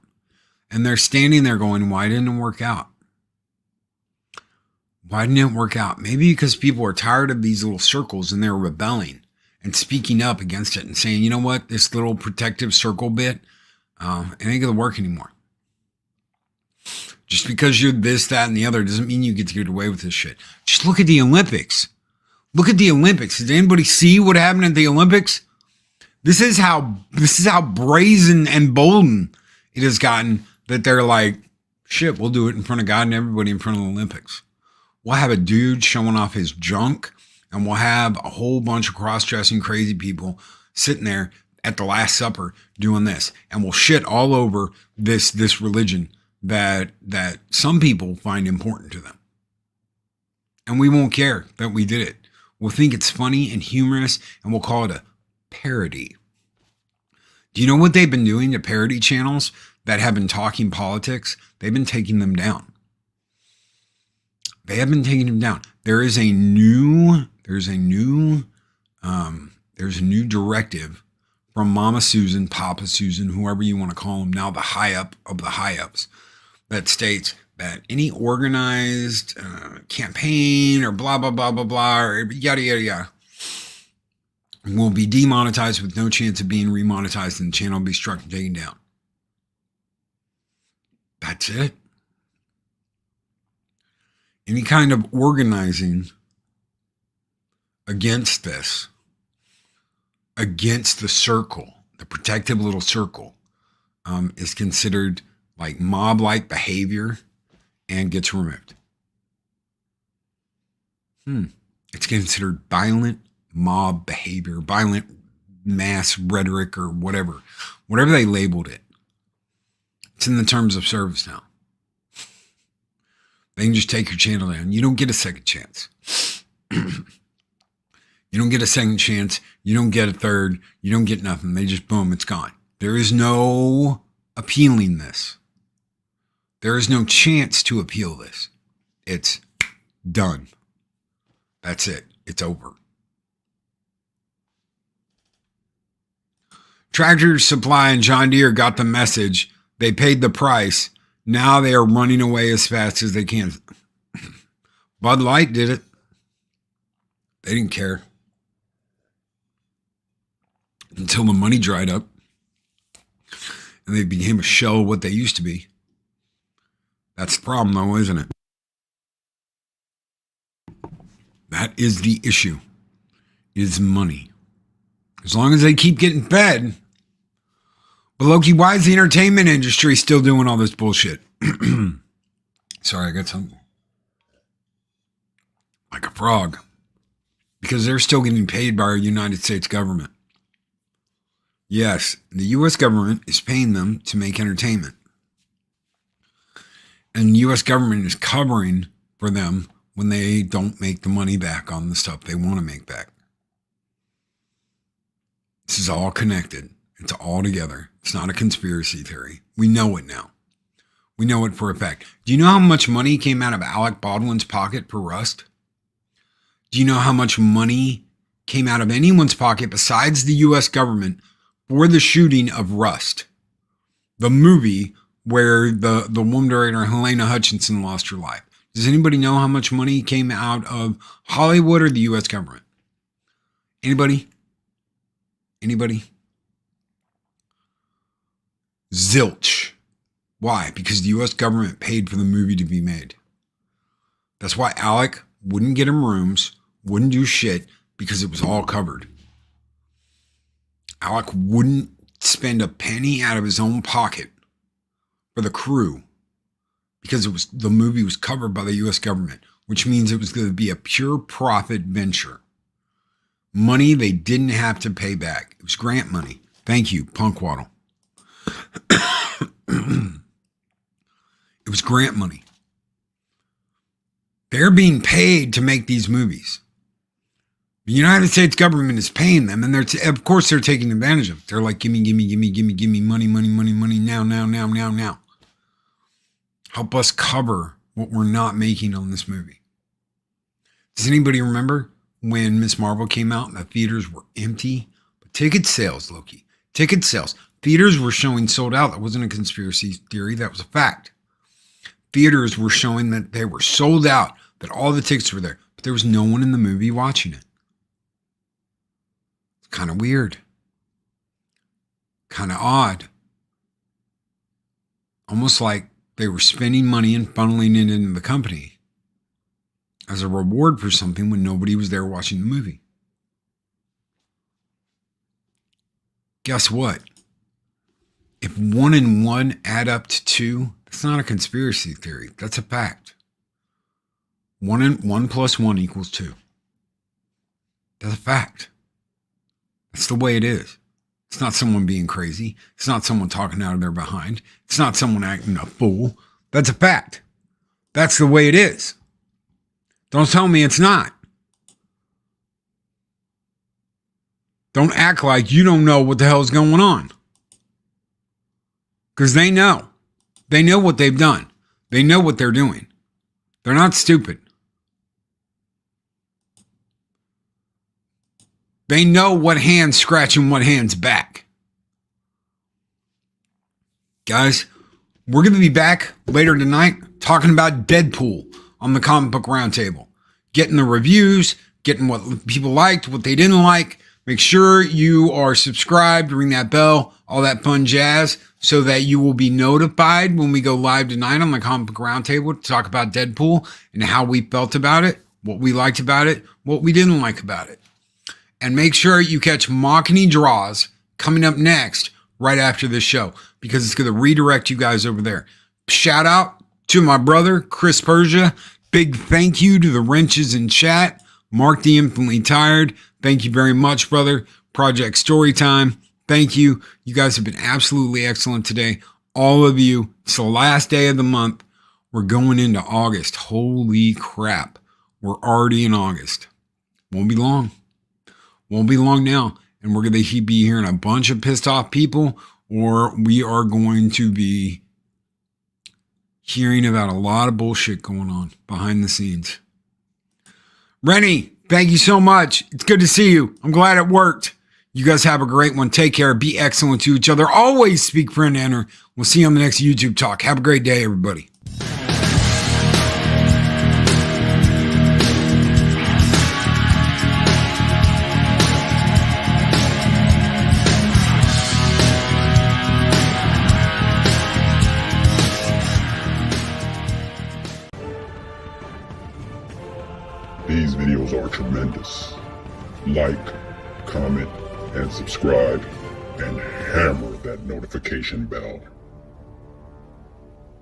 And they're standing there going, why didn't it work out? Why didn't it work out? Maybe because people are tired of these little circles and they're rebelling and speaking up against it and saying, you know what, this little protective circle bit, it ain't going to work anymore. Just because you're this, that, and the other doesn't mean you get to get away with this shit. Just look at the Olympics. Look at the Olympics. Did anybody see what happened at the Olympics? This is how brazen and bolden it has gotten that they're like, shit, we'll do it in front of God and everybody in front of the Olympics. We'll have a dude showing off his junk, and we'll have a whole bunch of cross-dressing crazy people sitting there at the Last Supper doing this. And we'll shit all over this religion that some people find important to them. And we won't care that we did it. We'll think it's funny and humorous, and we'll call it a parody. Do you know what they've been doing to parody channels that have been talking politics? They've been taking them down. They have been taking them down. There's a new directive from Mama Susan, Papa Susan, whoever you want to call them now, the high up of the high ups, that states that any organized campaign or blah, blah, blah, blah, blah, or yada, yada, yada, will be demonetized with no chance of being remonetized, and the channel will be struck and taken down. That's it. Any kind of organizing against this, against the circle, the protective little circle, is considered like mob-like behavior and gets removed. It's considered violent mob behavior, violent mass rhetoric, or whatever they labeled it. It's in the terms of service now. They can just take your channel down. You don't get a second chance. You don't get a second chance. You don't get a third. You don't get nothing. They just, boom, it's gone. There is no appealing this. There is no chance to appeal this. It's done. That's it. It's over. Tractor Supply and John Deere got the message. They paid the price. Now they are running away as fast as they can. Bud Light did it. They didn't care. Until the money dried up. And they became a shell of what they used to be. That's the problem, though, isn't it? That is the issue. Is money. As long as they keep getting fed. But Loki, why is the entertainment industry still doing all this bullshit? Sorry, I got something. like a frog, because they're still getting paid by our United States government. Yes, the U.S. government is paying them to make entertainment. And the U.S. government is covering for them when they don't make the money back on the stuff they want to make back. This is all connected. It's all together. It's not a conspiracy theory. We know it now. We know it for a fact. Do you know how much money came out of Alec Baldwin's pocket for Rust? Do you know how much money came out of anyone's pocket besides the U.S. government for the shooting of Rust? The movie where the woman director Helena Hutchinson lost her life. Does anybody know how much money came out of Hollywood or the U.S. government? Anybody? Anybody? Zilch. Why? Because the U.S. government paid for the movie to be made. That's why Alec wouldn't get him rooms, wouldn't do shit, because it was all covered. Alec wouldn't spend a penny out of his own pocket for the crew because the movie was covered by the U.S. government, which means it was going to be a pure profit venture. Money they didn't have to pay back. It was grant money. Thank you, Punkwaddle. It was grant money. They're being paid to make these movies. The United States government is paying them, and of course they're taking advantage of it. They're like, give me money, now. Help us cover what we're not making on this movie. Does anybody remember when Miss Marvel came out and the theaters were empty? But ticket sales, Loki. Ticket sales. Theaters were showing sold out. That wasn't a conspiracy theory. That was a fact. Theaters were showing that they were sold out, that all the tickets were there, but there was no one in the movie watching it. It's kind of weird. Kind of odd. Almost like they were spending money and funneling it into the company as a reward for something when nobody was there watching the movie. Guess what? If 1 and 1 add up to 2, that's not a conspiracy theory. That's a fact. 1 plus 1 equals 2. That's a fact. That's the way it is. It's not someone being crazy. It's not someone talking out of their behind. It's not someone acting a fool. That's a fact. That's the way it is. Don't tell me it's not. Don't act like you don't know what the hell is going on. Because they know. They know what they've done. They know what they're doing. They're not stupid. They know what hand's scratching what hand's back. Guys, we're going to be back later tonight talking about Deadpool on the Comic Book Roundtable. Getting the reviews, getting what people liked, what they didn't like. Make sure you are subscribed, ring that bell, all that fun jazz, so that you will be notified when we go live tonight on the Comic Book Roundtable to talk about Deadpool and how we felt about it, what we liked about it, what we didn't like about it. And make sure you catch Machiny Draws coming up next right after this show, because it's going to redirect you guys over there. Shout out to my brother, Chris Persia. Big thank you to the wrenches in chat. Mark the Infinitely Tired. Thank you very much, brother. Project Storytime. Thank you. You guys have been absolutely excellent today. All of you. It's the last day of the month. We're going into August. Holy crap. We're already in August. Won't be long. Won't be long now. And we're going to be hearing a bunch of pissed off people, or we are going to be hearing about a lot of bullshit going on behind the scenes. Rennie, thank you so much. It's good to see you. I'm glad it worked. You guys have a great one. Take care. Be excellent to each other. Always speak, friend, enter. We'll see you on the next YouTube talk. Have a great day, everybody. These videos are tremendous. Like, comment, and subscribe, and hammer that notification bell.